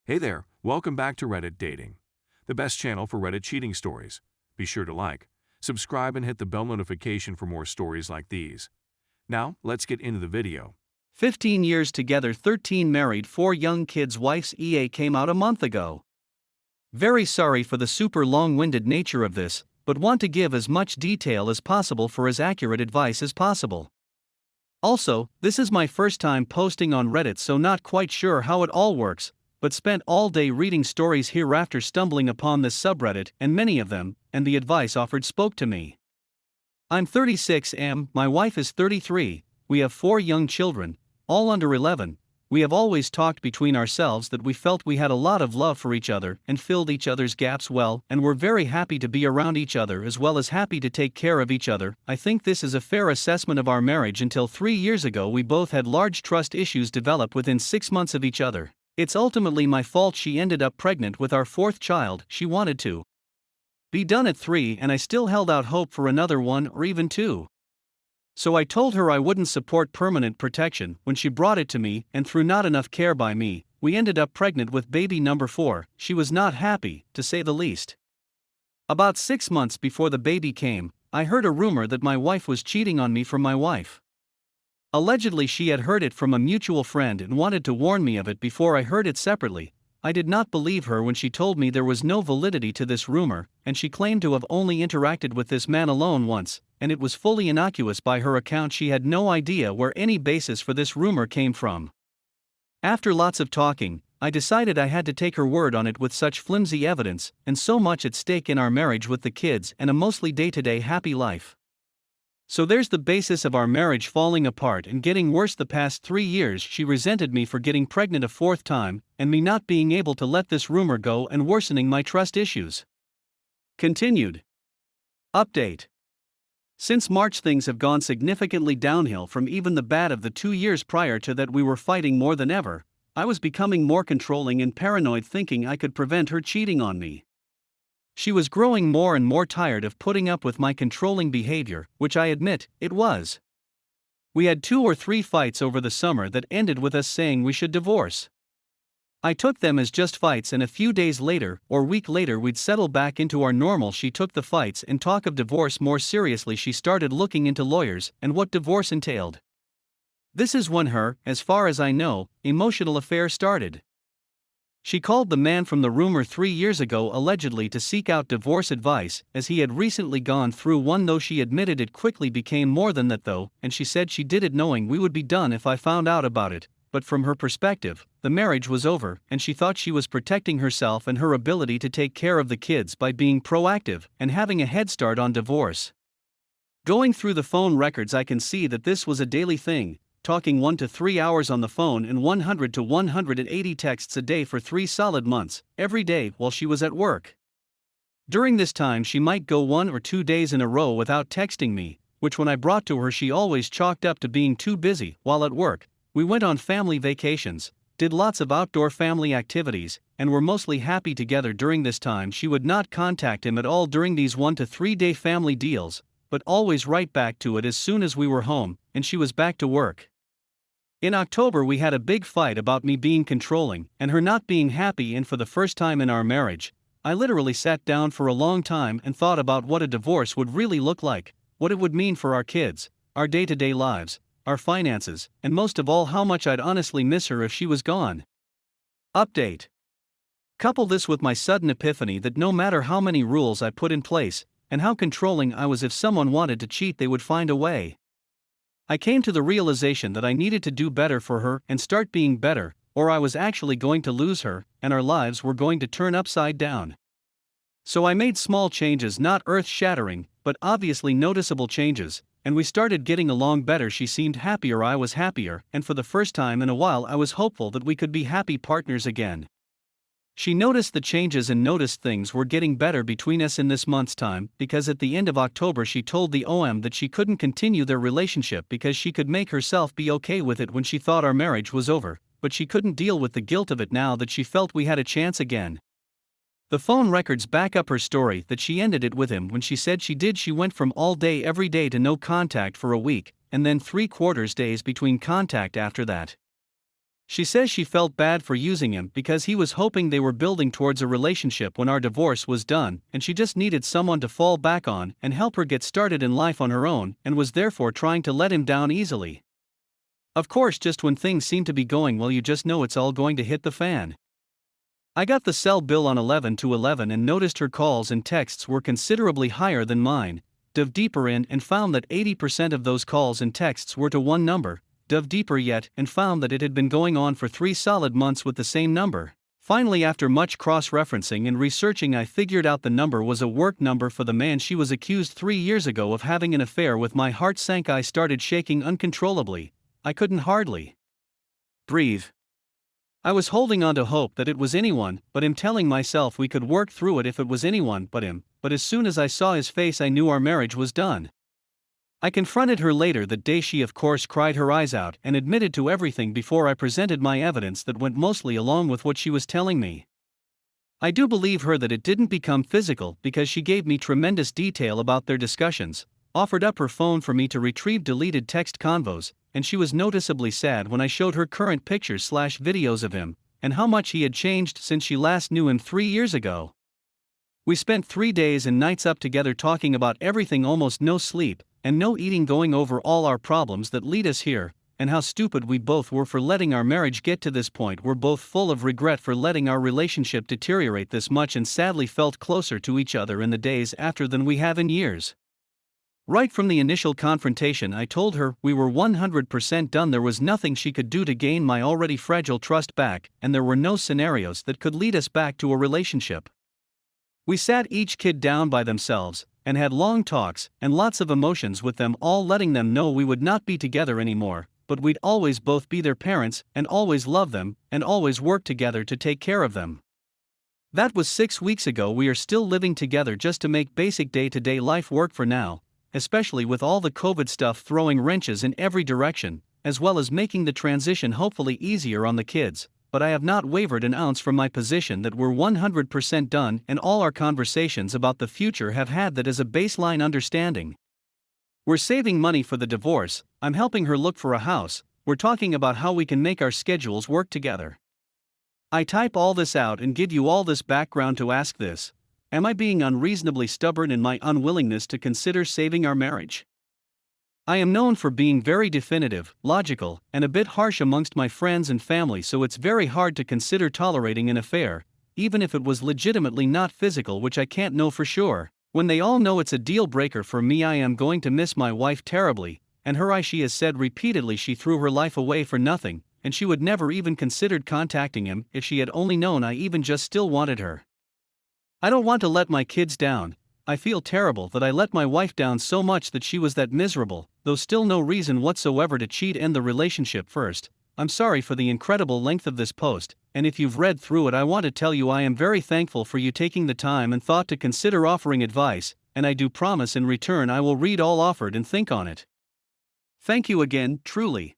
Hey there, welcome back to Reddit Dating, the best channel for Reddit cheating stories. Be sure to like, subscribe, and hit the bell notification for more stories like these. Now, let's get into the video. 15 years together, 13 married, 4 young kids. Wife's EA came out a month ago. Very sorry for the super long-winded nature of this, but want to give as much detail as possible for as accurate advice as possible. Also, this is my first time posting on Reddit, so not quite sure how it all works, but spent all day reading stories here after stumbling upon this subreddit and many of them, and the advice offered spoke to me. I'm 36 am, my wife is 33, we have 4 young children, all under 11. We have always talked between ourselves that we felt we had a lot of love for each other and filled each other's gaps well, and were very happy to be around each other as well as happy to take care of each other. I think this is a fair assessment of our marriage until 3 years ago we both had large trust issues develop within 6 months of each other. It's ultimately my fault she ended up pregnant with our 4th child. She wanted to be done at 3 and I still held out hope for another 1 or even 2. So I told her I wouldn't support permanent protection when she brought it to me, and through not enough care by me, we ended up pregnant with baby number 4. She was not happy, to say the least. About 6 months before the baby came, I heard a rumor that my wife was cheating on me from my wife. Allegedly she had heard it from a mutual friend and wanted to warn me of it before I heard it separately. I did not believe her when she told me there was no validity to this rumor, and she claimed to have only interacted with this man alone once, and it was fully innocuous by her account. She had no idea where any basis for this rumor came from. After lots of talking, I decided I had to take her word on it with such flimsy evidence, and so much at stake in our marriage with the kids and a mostly day-to-day happy life. So there's the basis of our marriage falling apart and getting worse. The past 3 years she resented me for getting pregnant a 4th time, and me not being able to let this rumor go and worsening my trust issues. Continued. Update. Since March things have gone significantly downhill from even the bad of the 2 years prior to that. We were fighting more than ever. I was becoming more controlling and paranoid, thinking I could prevent her cheating on me. She was growing more and more tired of putting up with my controlling behavior, which I admit, it was. We had 2 or 3 fights over the summer that ended with us saying we should divorce. I took them as just fights, and a few days later or week later we'd settle back into our normal. She took the fights and talk of divorce more seriously. She started looking into lawyers and what divorce entailed. This is when her, as far as I know, emotional affair started. She called the man from the rumor 3 years ago allegedly to seek out divorce advice, as he had recently gone through one, though she admitted it quickly became more than that though, and she said she did it knowing we would be done if I found out about it. But from her perspective, the marriage was over, and she thought she was protecting herself and her ability to take care of the kids by being proactive and having a head start on divorce. Going through the phone records I can see that this was a daily thing, talking 1 to 3 hours on the phone and 100 to 180 texts a day for 3 solid months, every day while she was at work. During this time she might go 1 or 2 days in a row without texting me, which when I brought to her she always chalked up to being too busy while at work. We went on family vacations, did lots of outdoor family activities, and were mostly happy together during this time. She would not contact him at all during these 1 to 3 day family deals, but always right back to it as soon as we were home, and she was back to work. In October we had a big fight about me being controlling and her not being happy, and for the first time in our marriage, I literally sat down for a long time and thought about what a divorce would really look like, what it would mean for our kids, our day-to-day lives, our finances, and most of all how much I'd honestly miss her if she was gone. Update. Couple this with my sudden epiphany that no matter how many rules I put in place, and how controlling I was, if someone wanted to cheat they would find a way. I came to the realization that I needed to do better for her and start being better, or I was actually going to lose her, and our lives were going to turn upside down. So I made small changes, not earth-shattering, but obviously noticeable changes, and we started getting along better. She seemed happier, I was happier, and for the first time in a while I was hopeful that we could be happy partners again. She noticed the changes and noticed things were getting better between us in this month's time, because at the end of October she told the OM that she couldn't continue their relationship because she could make herself be okay with it when she thought our marriage was over, but she couldn't deal with the guilt of it now that she felt we had a chance again. The phone records back up her story that she ended it with him when she said she did. She went from all day every day to no contact for a week, and then 3/4 days between contact after that. She says she felt bad for using him because he was hoping they were building towards a relationship when our divorce was done, and she just needed someone to fall back on and help her get started in life on her own, and was therefore trying to let him down easily. Of course, just when things seem to be going well, you just know it's all going to hit the fan. I got the cell bill on 11/11 and noticed her calls and texts were considerably higher than mine. Dove deeper in and found that 80% of those calls and texts were to one number. Dove deeper yet and found that it had been going on for 3 solid months with the same number. Finally, after much cross-referencing and researching, I figured out the number was a work number for the man she was accused 3 years ago of having an affair with. My heart sank. I started shaking uncontrollably. I couldn't hardly breathe. I was holding on to hope that it was anyone but him, telling myself we could work through it if it was anyone but him, but as soon as I saw his face I knew our marriage was done. I confronted her later that day. She of course cried her eyes out and admitted to everything before I presented my evidence that went mostly along with what she was telling me. I do believe her that it didn't become physical because she gave me tremendous detail about their discussions, offered up her phone for me to retrieve deleted text convos, and she was noticeably sad when I showed her current pictures/videos of him, and how much he had changed since she last knew him 3 years ago. We spent 3 days and nights up together talking about everything, almost no sleep and no eating, going over all our problems that lead us here, and how stupid we both were for letting our marriage get to this point. We're both full of regret for letting our relationship deteriorate this much, and sadly felt closer to each other in the days after than we have in years. Right from the initial confrontation, I told her we were 100% done. There was nothing she could do to gain my already fragile trust back, and there were no scenarios that could lead us back to a relationship. We sat each kid down by themselves and had long talks and lots of emotions with them all, letting them know we would not be together anymore, but we'd always both be their parents and always love them and always work together to take care of them. That was 6 weeks ago. We are still living together just to make basic day-to-day life work for now, especially with all the COVID stuff throwing wrenches in every direction, as well as making the transition hopefully easier on the kids. But I have not wavered an ounce from my position that we're 100% done, and all our conversations about the future have had that as a baseline understanding. We're saving money for the divorce, I'm helping her look for a house, we're talking about how we can make our schedules work together. I type all this out and give you all this background to ask this: am I being unreasonably stubborn in my unwillingness to consider saving our marriage? I am known for being very definitive, logical, and a bit harsh amongst my friends and family, so it's very hard to consider tolerating an affair, even if it was legitimately not physical, which I can't know for sure. When they all know it's a deal breaker for me, I am going to miss my wife terribly, and she has said repeatedly she threw her life away for nothing, and she would never even considered contacting him if she had only known I even just still wanted her. I don't want to let my kids down. I feel terrible that I let my wife down so much, that she was that miserable, though still no reason whatsoever to cheat. End the relationship first. I'm sorry for the incredible length of this post, and if you've read through it, I want to tell you I am very thankful for you taking the time and thought to consider offering advice, and I do promise in return I will read all offered and think on it. Thank you again, truly.